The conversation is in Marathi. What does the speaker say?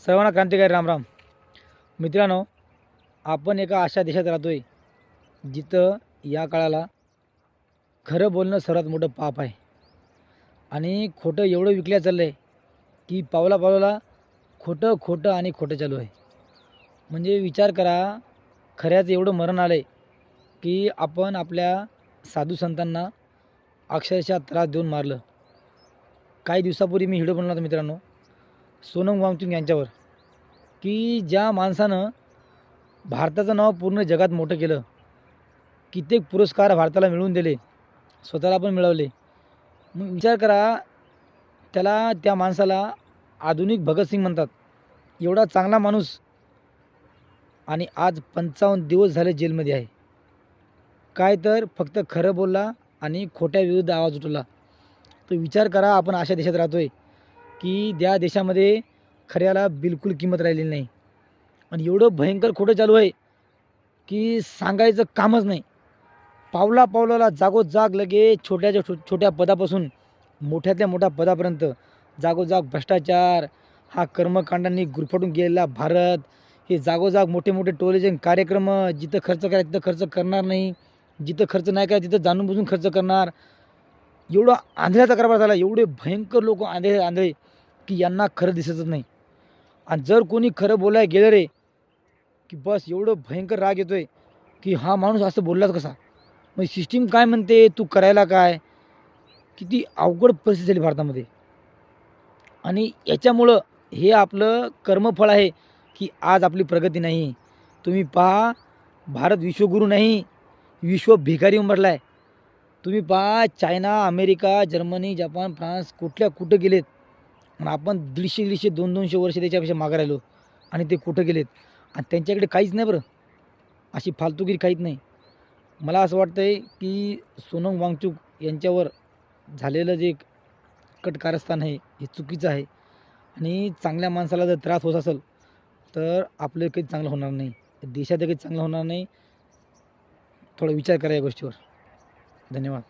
सर्वांना क्रांतिकारी रामराम. मित्रांनो, आपण एका अशा देशात राहतो आहे जिथं या काळाला खरं बोलणं सर्वात मोठं पाप आहे आणि खोटं एवढं विकल्या चाललं आहे की पावला पावलाला खोटं खोटं आणि खोटं चालू आहे. म्हणजे विचार करा, खऱ्याचं एवढं मरण आलं आहे की आपण आपल्या साधू संतांना अक्षरशः त्रास देऊन मारलं. काही दिवसापूर्वी मी व्हिडिओ बनवला होता मित्रांनो, सोनम वांगचुक यांच्यावर, की ज्या माणसानं भारताचं नाव पूर्ण जगात मोठं केलं, कित्येक पुरस्कार भारताला मिळवून दिले, स्वतःला पण मिळवले. मग विचार करा, त्या माणसाला आधुनिक भगतसिंग म्हणतात. एवढा चांगला माणूस आणि आज 55 दिवस झाले जेलमध्ये आहे. काय तर फक्त खरं बोलला आणि खोट्या विरुद्ध आवाज उठवला. तो विचार करा, आपण अशा देशात राहतो आहे की ज्या देशामध्ये खऱ्याला बिलकुल किंमत राहिलेली नाही आणि एवढं भयंकर खोटं चालू आहे की सांगायचं कामच नाही. पावला पावलाला जागोजाग लगे छोट्या पदापासून मोठ्यातल्या मोठ्या पदापर्यंत जागोजाग भ्रष्टाचार, हा कर्मकांडांनी गुरफटून गेलेला भारत, हे जागोजाग मोठे मोठे टोलेजन कार्यक्रम, जिथं खर्च करा तिथं खर्च करणार नाही, जिथं खर्च नाही करा तिथं जाणून बुजून खर्च करणार. एवढा आंधळ्याचा कारभार झाला. एवढे भयंकर लोक आंधळे की यांना खरं दिसतच नाही. आणि जर कोणी खरं बोलायला गेलं रे की बस एवढं भयंकर राग येतोय की हा माणूस असं बोललाच कसा, मग सिस्टीम काय म्हणते, तू करायला काय. किती अवघड परिस्थिती झाली भारतामध्ये. आणि याच्यामुळं हे आपलं कर्मफळ आहे की आज आपली प्रगती नाही. तुम्ही पहा, भारत विश्वगुरू नाही, विश्व भिकारी उंबरला आहे. तुम्ही पहा, China, America, Germany, Japan, France कुठं गेलेत आणि आपण 150-150, 200-200 वर्ष त्याच्यापेक्षा मागं राहिलो आणि ते कुठं गेलेत. आणि त्यांच्याकडे काहीच नाही बरं, अशी फालतूगिरी काहीच नाही. मला असं वाटतं आहे की सोनम वांगचुक यांच्यावर झालेलं जे कट कारस्थान आहे हे चुकीचं आहे आणि चांगल्या माणसाला जर त्रास होत असेल तर आपलं काही चांगलं होणार नाही, देशात काही चांगलं होणार नाही. थोडा विचार करा या गोष्टीवर. धन्यवाद.